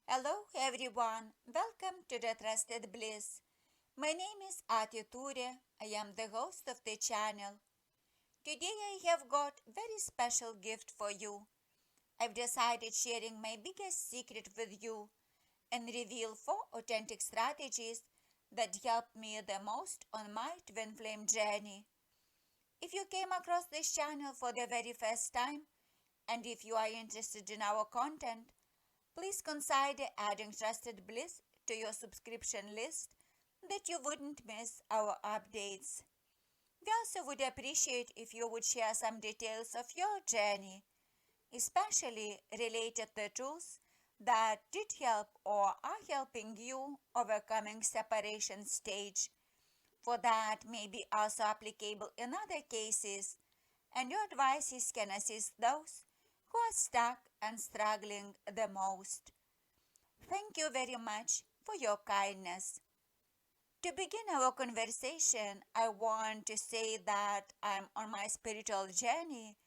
Hello everyone, welcome to the Trusted Bliss. My name is Ati Ture. I am the host of the channel. Today I have got very special gift for you. I've decided sharing my biggest secret with you and reveal 4 authentic strategies that helped me the most on my twin flame journey. If you came across this channel for the very first time and if you are interested in our content, please consider adding Trusted Bliss to your subscription list that you wouldn't miss our updates. We also would appreciate if you would share some details of your journey, especially related to tools that did help or are helping you overcoming separation stage. For that may be also applicable in other cases, and your advices can assist those who are stuck and struggling the most. Thank you very much for your kindness. To begin our conversation, I want to say that I'm on my spiritual journey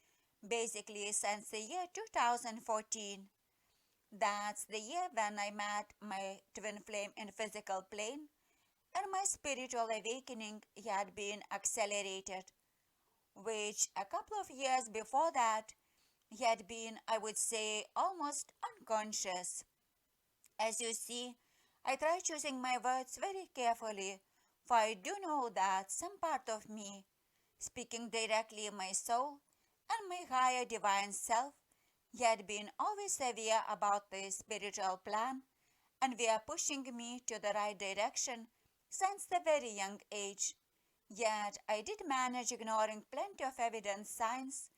basically since the year 2014. That's the year when I met my twin flame in physical plane and my spiritual awakening had been accelerated, which a couple of years before that had been, I would say, almost unconscious. As you see, I try choosing my words very carefully, for I do know that some part of me, speaking directly in my soul and my higher divine self, had been always aware about the spiritual plan and were pushing me to the right direction since the very young age. Yet I did manage ignoring plenty of evidence signs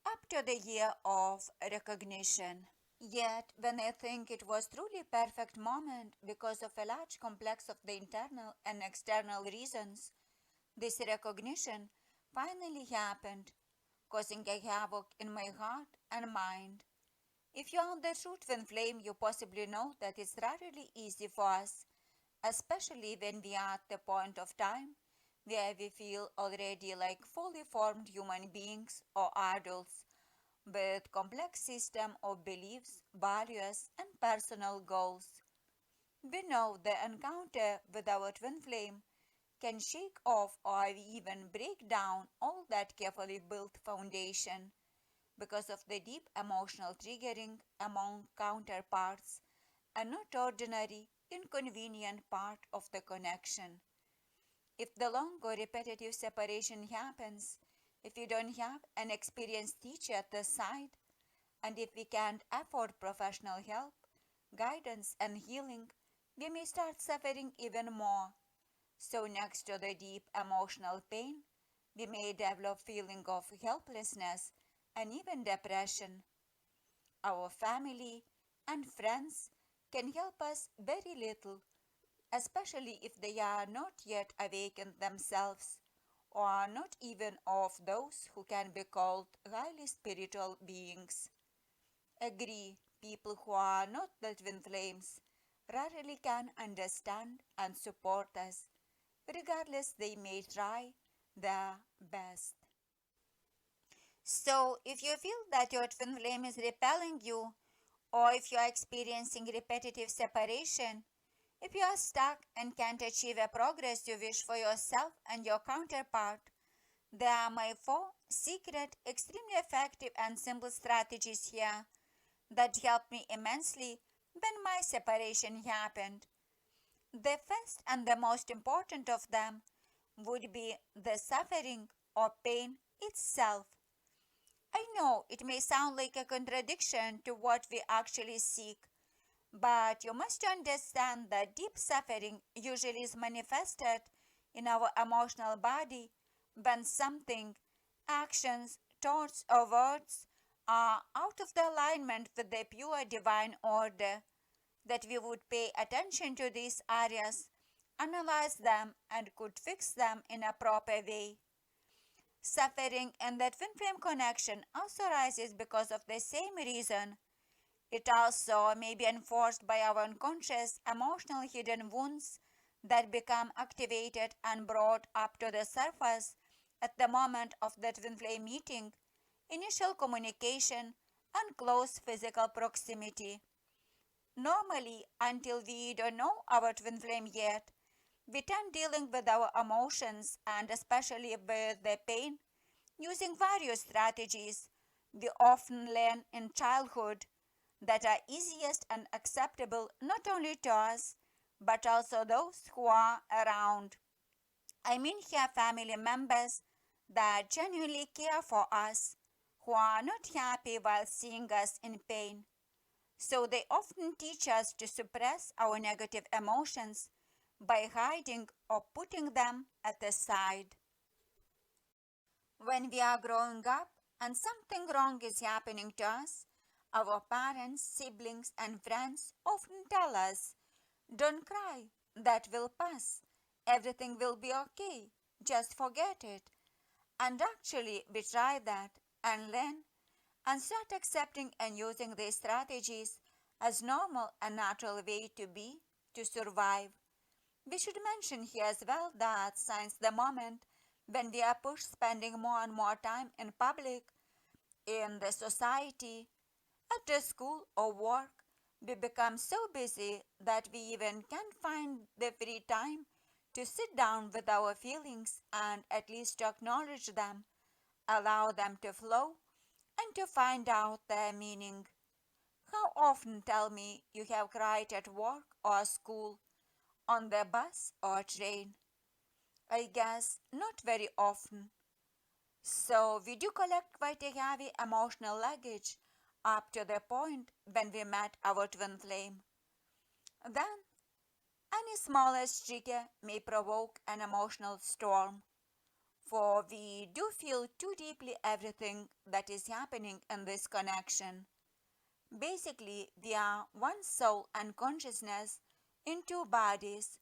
up to the year of recognition. Yet, when I think it was truly perfect moment because of a large complex of the internal and external reasons, this recognition finally happened, causing a havoc in my heart and mind. If you are the true twin flame, you possibly know that it's rarely easy for us, especially when we are at the point of time where we feel already like fully formed human beings or adults with complex system of beliefs, values, and personal goals. We know the encounter with our twin flame can shake off or even break down all that carefully built foundation because of the deep emotional triggering among counterparts, a not ordinary, inconvenient part of the connection. If the long or repetitive separation happens, if you don't have an experienced teacher at the side, and if we can't afford professional help, guidance, and healing, we may start suffering even more. So, next to the deep emotional pain, we may develop feeling of helplessness and even depression. Our family and friends can help us very little, especially if they are not yet awakened themselves, or are not even of those who can be called highly spiritual beings. Agree, people who are not the twin flames rarely can understand and support us, regardless they may try their best. So, if you feel that your twin flame is repelling you, or if you are experiencing repetitive separation, if you are stuck and can't achieve a progress you wish for yourself and your counterpart, there are my 4 secret, extremely effective and simple strategies here that helped me immensely when my separation happened. The first and the most important of them would be the suffering or pain itself. I know it may sound like a contradiction to what we actually seek, but you must understand that deep suffering usually is manifested in our emotional body when something, actions, thoughts, or words are out of the alignment with the pure divine order. That we would pay attention to these areas, analyze them, and could fix them in a proper way. Suffering and the twin flame connection also arises because of the same reason. It also may be enforced by our unconscious emotional hidden wounds that become activated and brought up to the surface at the moment of the twin flame meeting, initial communication, and close physical proximity. Normally, until we don't know our twin flame yet, we tend dealing with our emotions and especially with the pain using various strategies we often learn in childhood that are easiest and acceptable not only to us but also those who are around. I mean, here family members that genuinely care for us, who are not happy while seeing us in pain. So they often teach us to suppress our negative emotions by hiding or putting them at the side. When we are growing up and something wrong is happening to us, our parents, siblings, and friends often tell us, "Don't cry, that will pass. Everything will be okay. Just forget it." And actually, we try that and learn and start accepting and using these strategies as normal and natural way to be to survive. We should mention here as well that since the moment when we are pushed spending more and more time in public, in the society, at the school or work, we become so busy that we even can't find the free time to sit down with our feelings and at least to acknowledge them, allow them to flow, and to find out their meaning. How often, tell me, you have cried at work or school, on the bus or train? I guess not very often. So we do collect quite a heavy emotional luggage up to the point when we met our twin flame. Then any smallest trigger may provoke an emotional storm, for we do feel too deeply everything that is happening in this connection. Basically, we are one soul and consciousness in two bodies,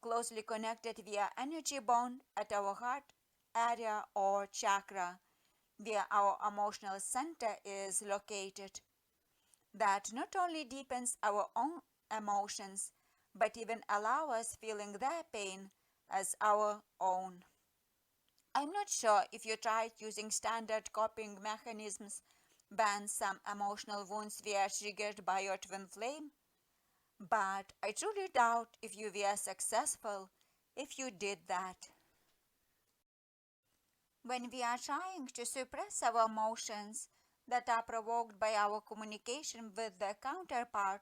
closely connected via energy bond at our heart area or chakra, where our emotional center is located. That not only deepens our own emotions, but even allow us feeling their pain as our own. I'm not sure if you tried using standard coping mechanisms when some emotional wounds were triggered by your twin flame, but I truly doubt if you were successful if you did that. When we are trying to suppress our emotions that are provoked by our communication with the counterpart,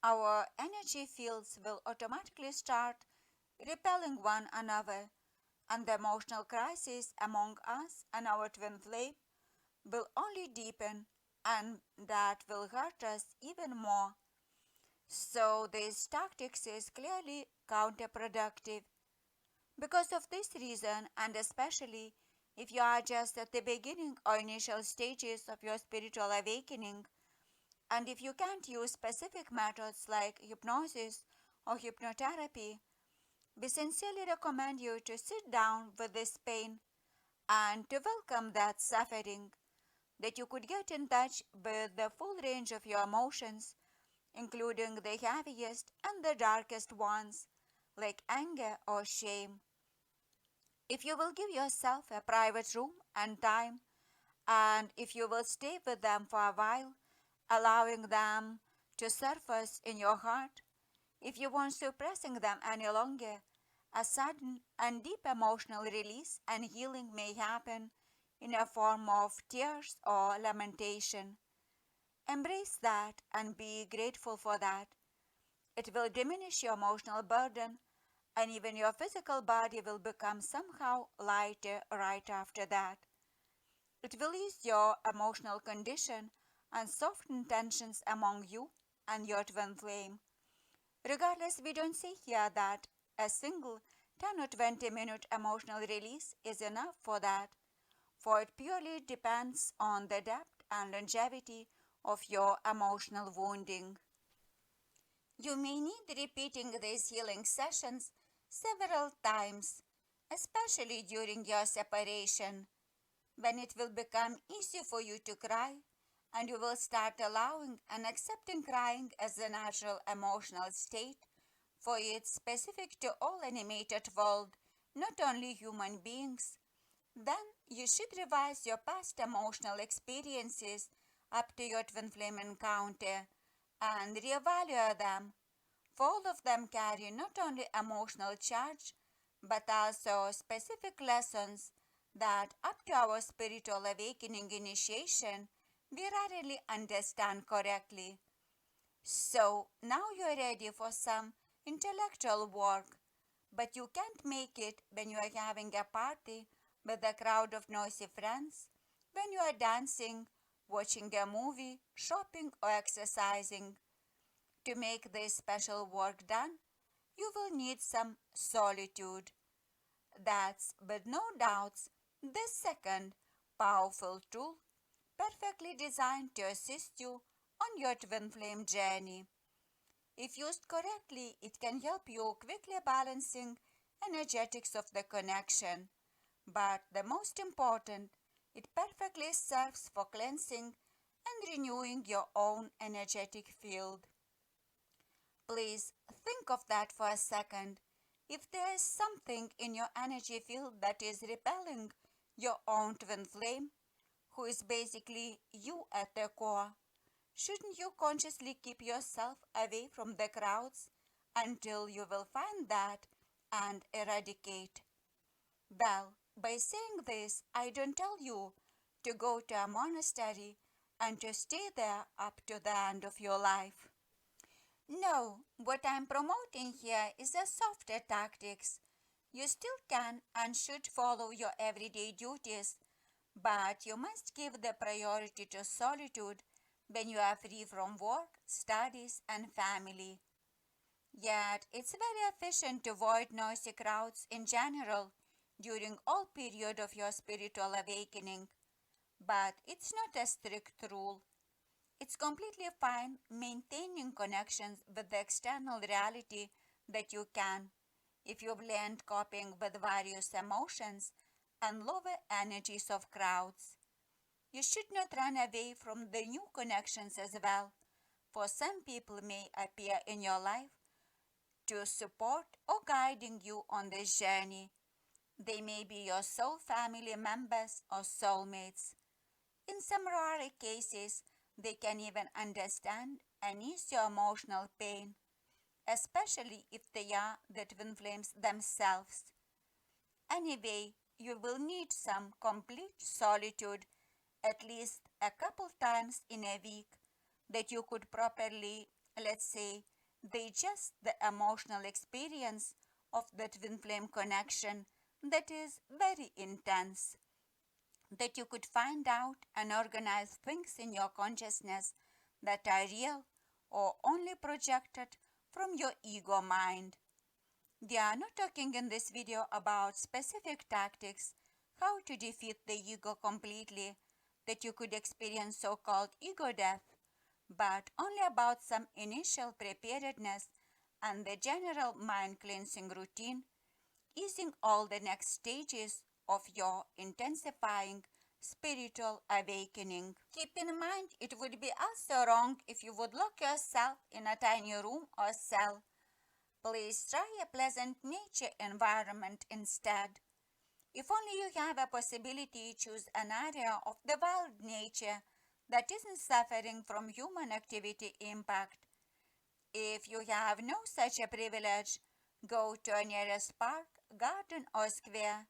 our energy fields will automatically start repelling one another, and the emotional crisis among us and our twin flame will only deepen, and that will hurt us even more. So, this tactics is clearly counterproductive. Because of this reason, and especially if you are just at the beginning or initial stages of your spiritual awakening, and if you can't use specific methods like hypnosis or hypnotherapy, we sincerely recommend you to sit down with this pain and to welcome that suffering, that you could get in touch with the full range of your emotions, including the heaviest and the darkest ones, like anger or shame. If you will give yourself a private room and time, and if you will stay with them for a while, allowing them to surface in your heart, if you won't suppressing them any longer, a sudden and deep emotional release and healing may happen in a form of tears or lamentation. Embrace that and be grateful for that. It will diminish your emotional burden, and even your physical body will become somehow lighter right after that. It will ease your emotional condition and soften tensions among you and your twin flame. Regardless, we don't say here that a single 10 or 20-minute emotional release is enough for that, for it purely depends on the depth and longevity of your emotional wounding. You may need repeating these healing sessions several times, especially during your separation, when it will become easy for you to cry and you will start allowing and accepting crying as a natural emotional state, for it's specific to all animated world, not only human beings. Then you should revise your past emotional experiences up to your twin flame encounter and reevaluate them. For all of them carry not only emotional charge but also specific lessons that, up to our spiritual awakening initiation, we rarely understand correctly. So now you're ready for some intellectual work, but you can't make it when you are having a party with a crowd of noisy friends, when you are dancing, watching a movie, shopping, or exercising. To make this special work done, you will need some solitude. That's, with no doubts, the second powerful tool perfectly designed to assist you on your twin flame journey. If used correctly, it can help you quickly balancing energetics of the connection. But the most important, it perfectly serves for cleansing and renewing your own energetic field. Please think of that for a second. If there is something in your energy field that is repelling your own twin flame, who is basically you at the core, shouldn't you consciously keep yourself away from the crowds until you will find that and eradicate? Well, by saying this, I don't tell you to go to a monastery and to stay there up to the end of your life. No, what I'm promoting here is a softer tactics. You still can and should follow your everyday duties, but you must give the priority to solitude when you are free from work, studies, and family. Yet, it's very efficient to avoid noisy crowds in general during all period of your spiritual awakening. But it's not a strict rule. It's completely fine maintaining connections with the external reality that you can if you've learned coping with various emotions and lower energies of crowds. You should not run away from the new connections as well, for some people may appear in your life to support or guiding you on this journey. They may be your soul family members or soulmates. In some rare cases, they can even understand and ease your emotional pain, especially if they are the twin flames themselves. Anyway, you will need some complete solitude at least a couple times in a week that you could properly, let's say, digest the emotional experience of the twin flame connection that is very intense. That you could find out and organize things in your consciousness that are real or only projected from your ego mind. We are not talking in this video about specific tactics, how to defeat the ego completely, that you could experience so-called ego death, but only about some initial preparedness and the general mind cleansing routine, easing all the next stages of your intensifying spiritual awakening. Keep in mind, it would be also wrong if you would lock yourself in a tiny room or cell. Please try a pleasant nature environment instead. If only you have a possibility, choose an area of the wild nature that isn't suffering from human activity impact. If you have no such a privilege, go to a nearest park, garden, or square.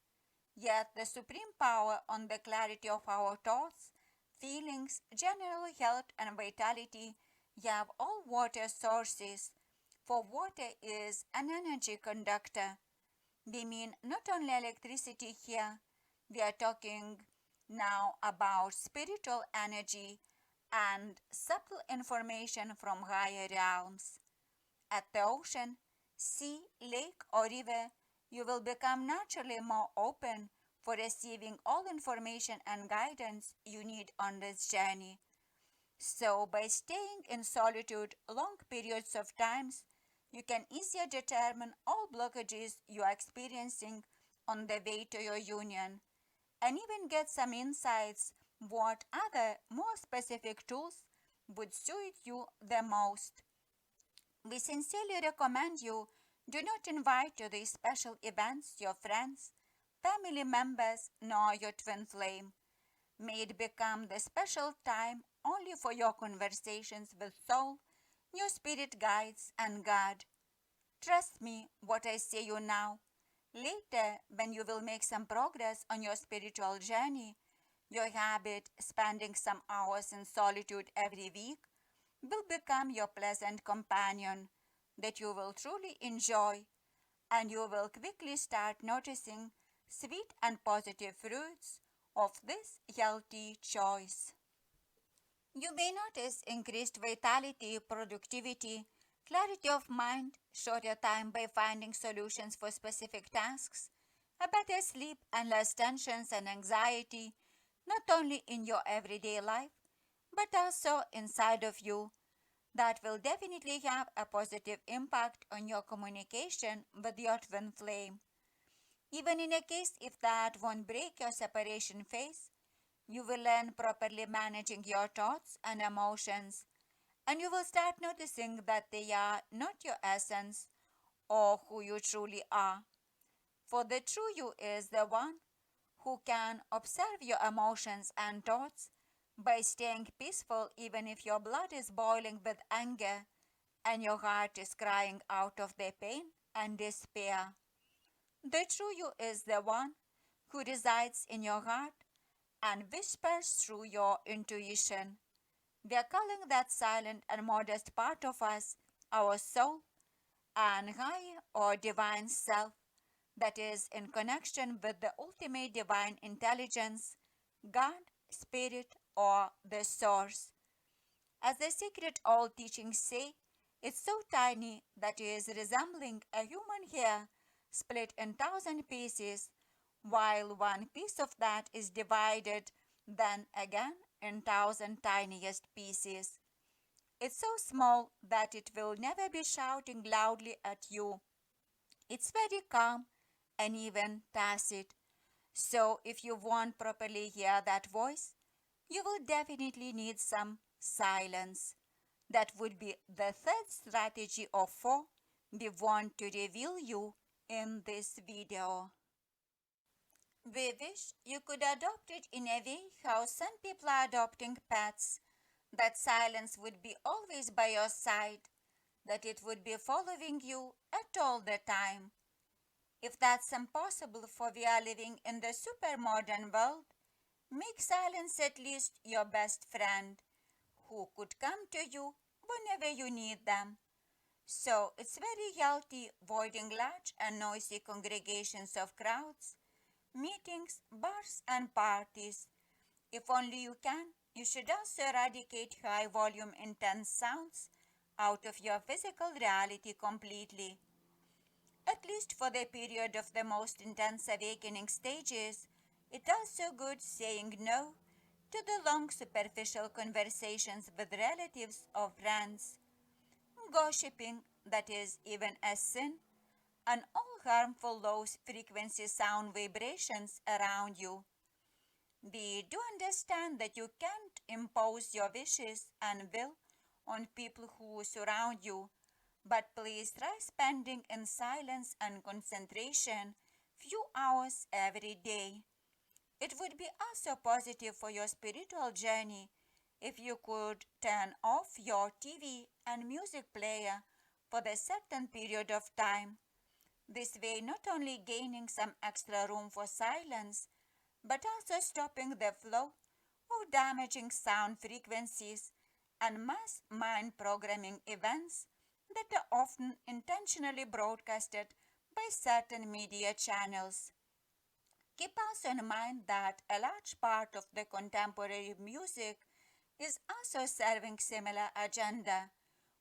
Yet the supreme power on the clarity of our thoughts, feelings, general health, and vitality have all water sources, for water is an energy conductor. We mean not only electricity here, we are talking now about spiritual energy and subtle information from higher realms. At the ocean, sea, lake, or river, you will become naturally more open for receiving all information and guidance you need on this journey. So, by staying in solitude long periods of times, you can easier determine all blockages you are experiencing on the way to your union and even get some insights what other more specific tools would suit you the most. We sincerely recommend you do not invite to these special events your friends, family members, nor your twin flame. May it become the special time only for your conversations with soul, Your spirit guides and God. Trust me what I say you now. Later, when you will make some progress on your spiritual journey, your habit, spending some hours in solitude every week, will become your pleasant companion that you will truly enjoy, and you will quickly start noticing sweet and positive fruits of this healthy choice. You may notice increased vitality, productivity, clarity of mind, shorter time by finding solutions for specific tasks, a better sleep, and less tensions and anxiety, not only in your everyday life, but also inside of you. That will definitely have a positive impact on your communication with your twin flame. Even in a case if that won't break your separation phase, you will learn properly managing your thoughts and emotions, and you will start noticing that they are not your essence or who you truly are. For the true you is the one who can observe your emotions and thoughts by staying peaceful even if your blood is boiling with anger and your heart is crying out of the pain and despair. The true you is the one who resides in your heart and whispers through your intuition. We are calling that silent and modest part of us our soul and high or divine self that is in connection with the ultimate divine intelligence, God, Spirit, or the Source. As the secret old teachings say, it's so tiny that it is resembling a human hair split in thousand pieces, while one piece of that is divided then again in thousand tiniest pieces. It's so small that it will never be shouting loudly at you. It's very calm and even tacit. So if you want properly hear that voice, you will definitely need some silence. That would be the third strategy of four we want to reveal you in this video. We wish you could adopt it in a way how some people are adopting pets, that silence would be always by your side, that it would be following you at all the time. If that's impossible for we are living in the super modern world, make silence at least your best friend, who could come to you whenever you need them. So it's very healthy avoiding large and noisy congregations of crowds, meetings, bars, and parties. If only you can, you should also eradicate high volume intense sounds out of your physical reality completely. At least for the period of the most intense awakening stages, it's also good saying no to the long superficial conversations with relatives or friends. Gossiping, that is even a sin, and all harmful low frequency sound vibrations around you. We do understand that you can't impose your wishes and will on people who surround you, but please try spending in silence and concentration few hours every day. It would be also positive for your spiritual journey if you could turn off your TV and music player for the certain period of time. This way, not only gaining some extra room for silence, but also stopping the flow of damaging sound frequencies and mass mind programming events that are often intentionally broadcasted by certain media channels. Keep also in mind that a large part of the contemporary music is also serving similar agenda,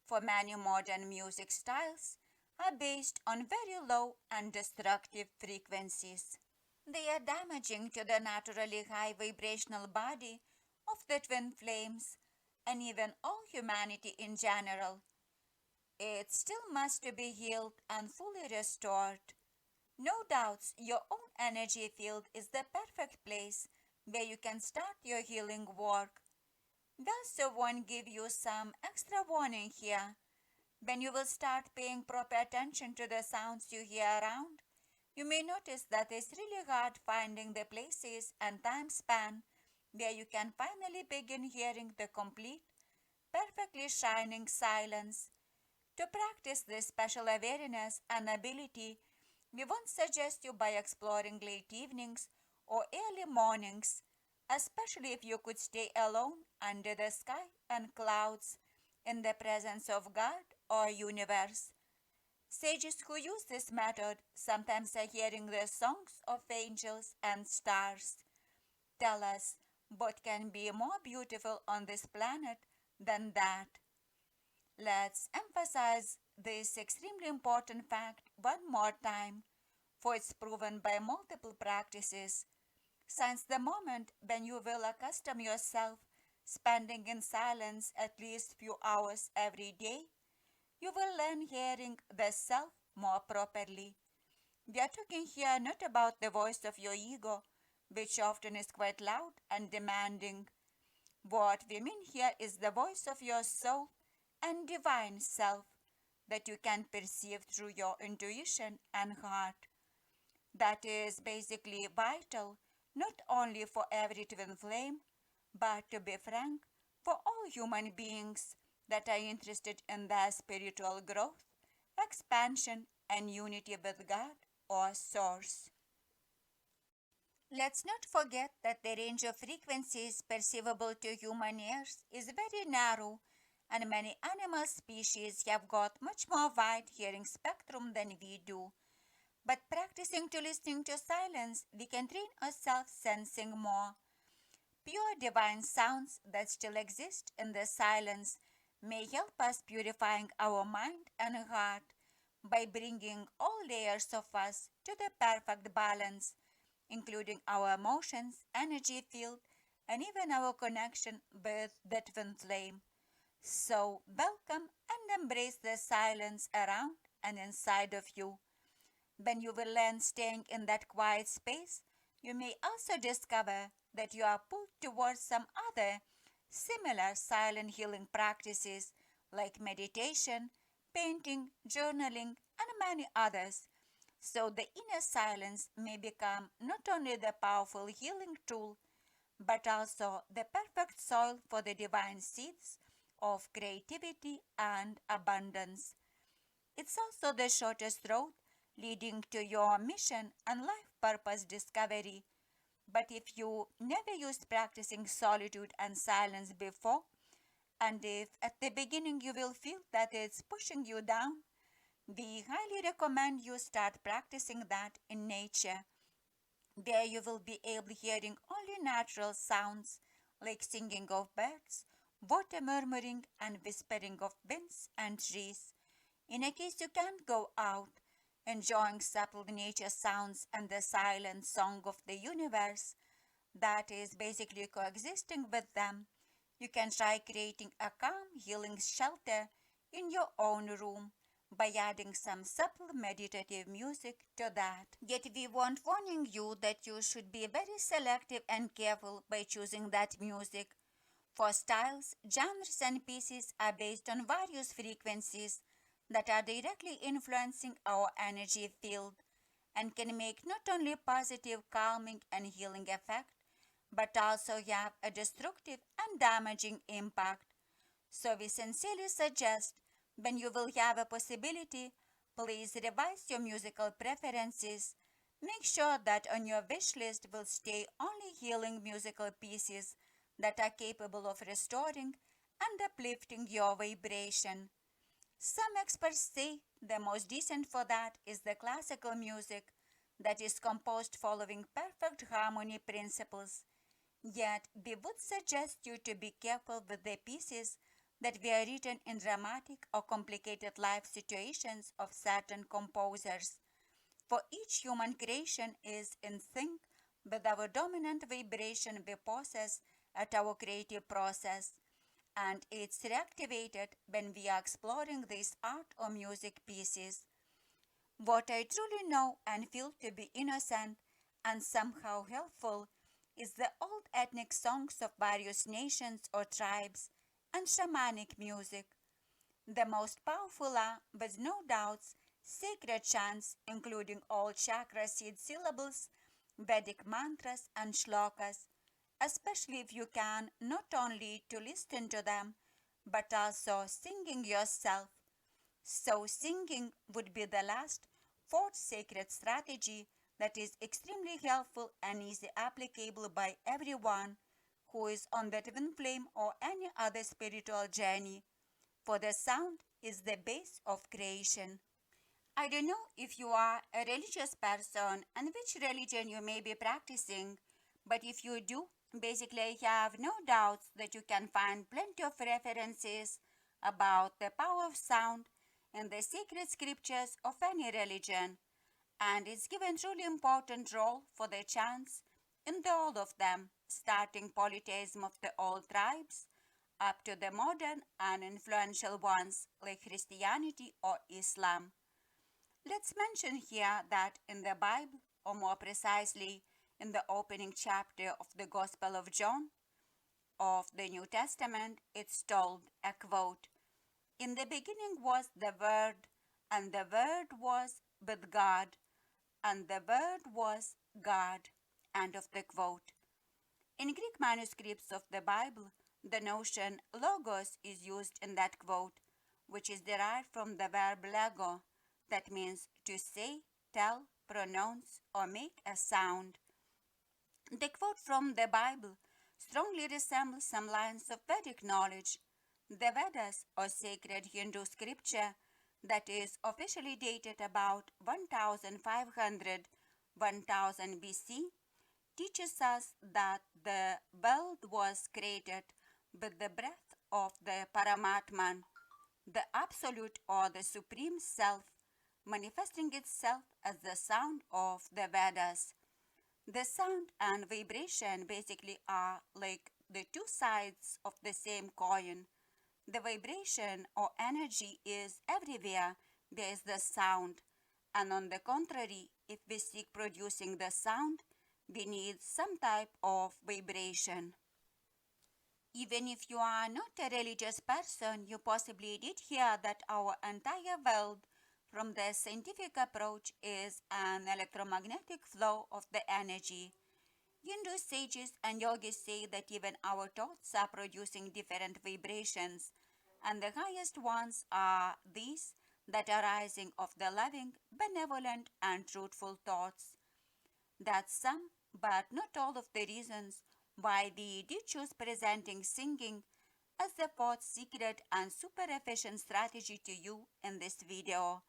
for many modern music styles are based on very low and destructive frequencies. They are damaging to the naturally high vibrational body of the twin flames and even all humanity in general. It still must be healed and fully restored. No doubts, your own energy field is the perfect place where you can start your healing work. We also want to give you some extra warning here. When you will start paying proper attention to the sounds you hear around, you may notice that it's really hard finding the places and time span where you can finally begin hearing the complete, perfectly shining silence. To practice this special awareness and ability, we won't suggest you by exploring late evenings or early mornings, especially if you could stay alone under the sky and clouds in the presence of God or universe. Sages who use this method sometimes are hearing the songs of angels and stars. Tell us what can be more beautiful on this planet than that. Let's emphasize this extremely important fact one more time, for it's proven by multiple practices. Since the moment when you will accustom yourself spending in silence at least few hours every day, you will learn hearing the self more properly. We are talking here not about the voice of your ego, which often is quite loud and demanding. What we mean here is the voice of your soul and divine self that you can perceive through your intuition and heart. That is basically vital not only for every twin flame, but to be frank, for all human beings that are interested in their spiritual growth, expansion, and unity with God or Source. Let's not forget that the range of frequencies perceivable to human ears is very narrow, and many animal species have got much more wide hearing spectrum than we do. But practicing to listening to silence, we can train ourselves sensing more. Pure divine sounds that still exist in the silence may help us purifying our mind and heart by bringing all layers of us to the perfect balance, including our emotions, energy field, and even our connection with the twin flame. So, welcome and embrace the silence around and inside of you. When you will learn staying in that quiet space, you may also discover that you are pulled towards some other similar silent healing practices like meditation, painting, journaling, and many others. So the inner silence may become not only the powerful healing tool, but also the perfect soil for the divine seeds of creativity and abundance. It's also the shortest road leading to your mission and life purpose discovery. But if you never used practicing solitude and silence before, and if at the beginning you will feel that it's pushing you down, we highly recommend you start practicing that in nature, where you will be able hearing only natural sounds like singing of birds, water murmuring, and whispering of winds and trees. In a case you can't go out, enjoying subtle nature sounds and the silent song of the universe, that is basically coexisting with them, you can try creating a calm, healing shelter in your own room by adding some subtle meditative music to that. Yet we want warning you that you should be very selective and careful by choosing that music. For styles, genres, and pieces are based on various frequencies that are directly influencing our energy field and can make not only positive calming and healing effect but also have a destructive and damaging impact. So we sincerely suggest when you will have a possibility, please revise your musical preferences. Make sure that on your wish list will stay only healing musical pieces that are capable of restoring and uplifting your vibration. Some experts say the most decent for that is the classical music that is composed following perfect harmony principles. Yet, we would suggest you to be careful with the pieces that were written in dramatic or complicated life situations of certain composers, for each human creation is in sync with our dominant vibration we possess at our creative process, and it's reactivated when we are exploring these art or music pieces. What I truly know and feel to be innocent and somehow helpful is the old ethnic songs of various nations or tribes and shamanic music. The most powerful are, with no doubts, sacred chants including all chakra seed syllables, Vedic mantras and shlokas, especially if you can not only to listen to them but also singing yourself. So singing would be the last, fourth sacred strategy that is extremely helpful and easy applicable by everyone who is on the twin flame or any other spiritual journey, for the sound is the base of creation. I don't know if you are a religious person and which religion you may be practicing, but if you do, basically I have no doubts that you can find plenty of references about the power of sound in the sacred scriptures of any religion, and it's given truly important role for the chants in the all of them, starting polytheism of the old tribes up to the modern and influential ones like Christianity or Islam. Let's mention here that in the Bible, or more precisely in the opening chapter of the Gospel of John of the New Testament, it's told, a quote, "In the beginning was the Word, and the Word was with God, and the Word was God." End of the quote. In Greek manuscripts of the Bible, the notion logos is used in that quote, which is derived from the verb lego, that means to say, tell, pronounce, or make a sound. The quote from the Bible strongly resembles some lines of Vedic knowledge. The Vedas, or sacred Hindu scripture, that is officially dated about 1500 1000 BC, teaches us that the world was created with the breath of the Paramatman, the Absolute or the Supreme Self, manifesting itself as the sound of the Vedas. The sound and vibration basically are like the two sides of the same coin. The vibration or energy is everywhere there is the sound, and on the contrary, if we seek producing the sound, we need some type of vibration. Even if you are not a religious person, you possibly did hear that our entire world, from the scientific approach, is an electromagnetic flow of the energy. Hindu sages and yogis say that even our thoughts are producing different vibrations, and the highest ones are these that are rising of the loving, benevolent, and truthful thoughts. That's some, but not all of the reasons why we did choose presenting singing as the fourth secret and super efficient strategy to you in this video.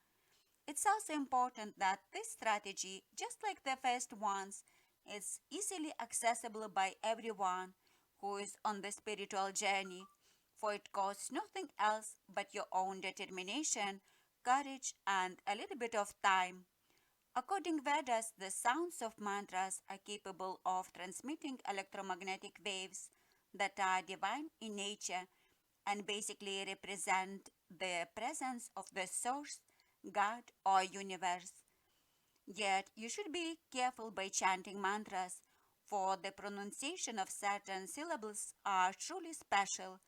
It's also important that this strategy, just like the first ones, is easily accessible by everyone who is on the spiritual journey, for it costs nothing else but your own determination, courage, and a little bit of time. According Vedas, the sounds of mantras are capable of transmitting electromagnetic waves that are divine in nature and basically represent the presence of the source, God, or universe. Yet you should be careful by chanting mantras, for the pronunciation of certain syllables are truly special,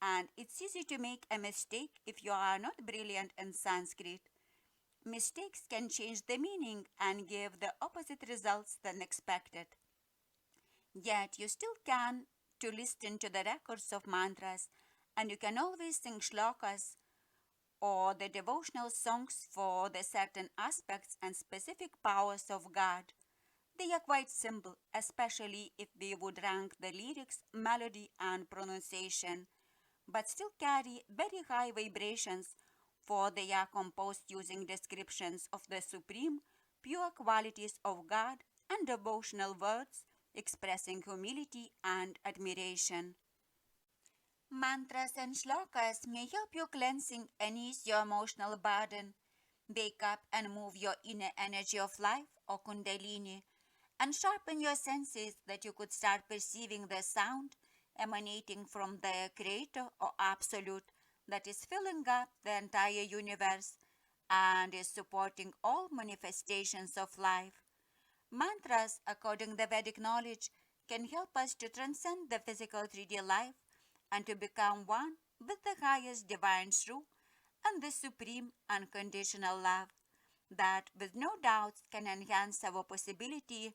and it's easy to make a mistake if you are not brilliant in Sanskrit. Mistakes can change the meaning and give the opposite results than expected. Yet you still can to listen to the records of mantras, and you can always sing shlokas or the devotional songs for the certain aspects and specific powers of God. They are quite simple, especially if we would rank the lyrics, melody, and pronunciation, but still carry very high vibrations, for they are composed using descriptions of the supreme, pure qualities of God and devotional words expressing humility and admiration. Mantras and shlokas may help you cleansing and ease your emotional burden, wake up and move your inner energy of life or kundalini, and sharpen your senses that you could start perceiving the sound emanating from the Creator or Absolute that is filling up the entire universe and is supporting all manifestations of life. Mantras, according to Vedic knowledge, can help us to transcend the physical 3D life and to become one with the highest divine truth and the supreme unconditional love that, with no doubts, can enhance our possibility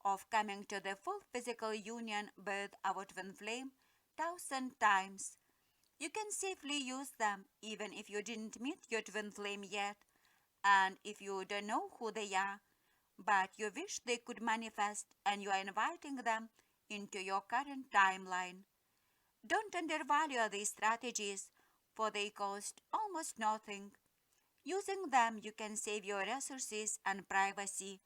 of coming to the full physical union with our twin flame thousand times. You can safely use them even if you didn't meet your twin flame yet, and if you don't know who they are, but you wish they could manifest and you are inviting them into your current timeline. Don't undervalue these strategies, for they cost almost nothing. Using them, you can save your resources and privacy.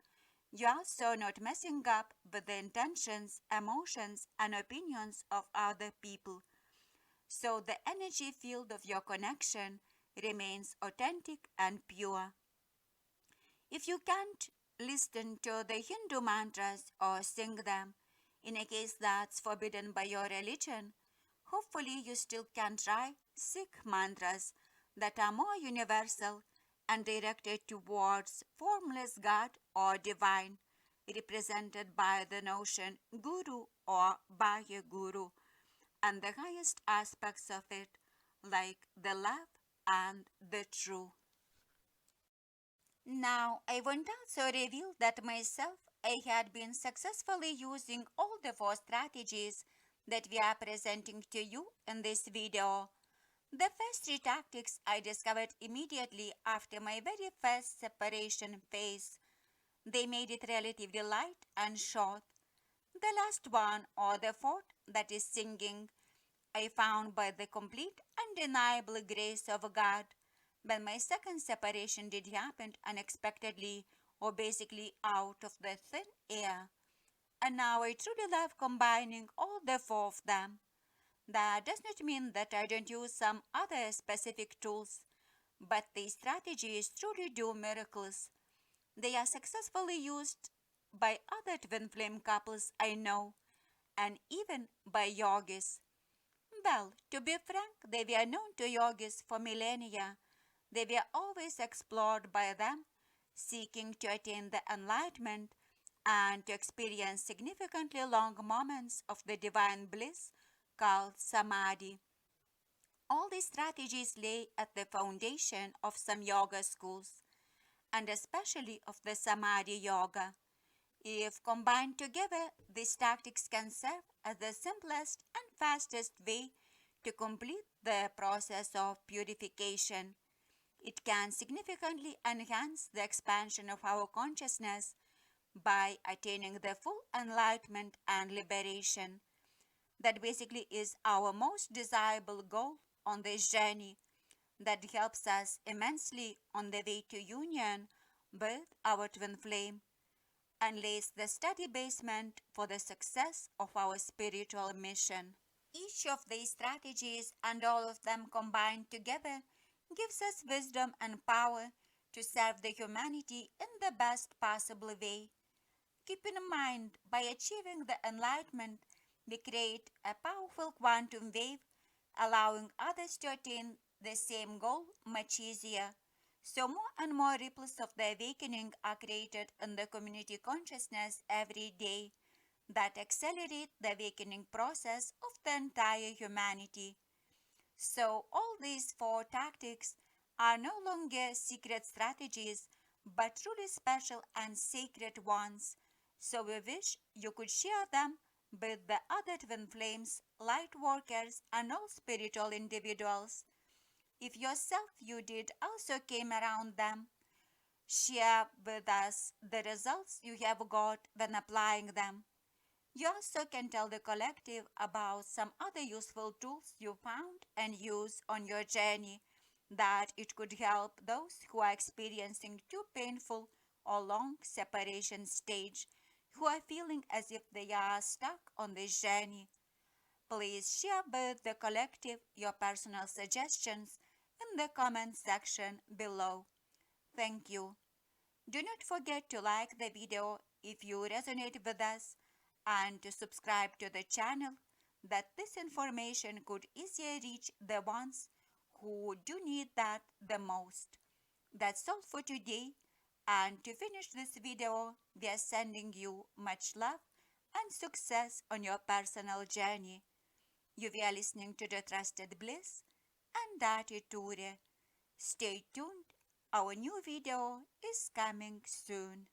You're also not messing up with the intentions, emotions, and opinions of other people. So the energy field of your connection remains authentic and pure. If you can't listen to the Hindu mantras or sing them, in a case that's forbidden by your religion, hopefully you still can try Sikh mantras that are more universal and directed towards formless God or divine, represented by the notion Guru or Bahya Guru, and the highest aspects of it, like the love and the true. Now, I want to also reveal that myself, I had been successfully using all the four strategies that we are presenting to you in this video. The first three tactics I discovered immediately after my very first separation phase. They made it relatively light and short. The last one, or the fourth, that is singing, I found by the complete undeniable grace of God when my second separation did happen unexpectedly or basically out of the thin air. And now I truly love combining all the four of them. That does not mean that I don't use some other specific tools, but these strategies truly do miracles. They are successfully used by other twin flame couples I know, and even by yogis. Well, to be frank, they were known to yogis for millennia. They were always explored by them, seeking to attain the enlightenment and to experience significantly long moments of the divine bliss called samadhi. All these strategies lay at the foundation of some yoga schools, and especially of the samadhi yoga. If combined together, these tactics can serve as the simplest and fastest way to complete the process of purification. It can significantly enhance the expansion of our consciousness by attaining the full enlightenment and liberation. That basically is our most desirable goal on this journey that helps us immensely on the way to union with our twin flame and lays the steady basement for the success of our spiritual mission. Each of these strategies and all of them combined together gives us wisdom and power to serve the humanity in the best possible way. Keep in mind, by achieving the enlightenment, we create a powerful quantum wave, allowing others to attain the same goal much easier. So, more and more ripples of the awakening are created in the community consciousness every day that accelerate the awakening process of the entire humanity. So, all these four tactics are no longer secret strategies, but truly special and sacred ones. So, we wish you could share them with the other twin flames, light workers, and all spiritual individuals. If yourself you did also came around them, share with us the results you have got when applying them. You also can tell the collective about some other useful tools you found and use on your journey that it could help those who are experiencing too painful or long separation stage, who are feeling as if they are stuck on this journey. Please share with the collective your personal suggestions in the comment section below. Thank you. Do not forget to like the video if you resonate with us and to subscribe to the channel that this information could easier reach the ones who do need that the most. That's all for today, and to finish this video, we are sending you much love and success on your personal journey. You are listening to the Trusted Bliss and Attitude. Stay tuned. Our new video is coming soon.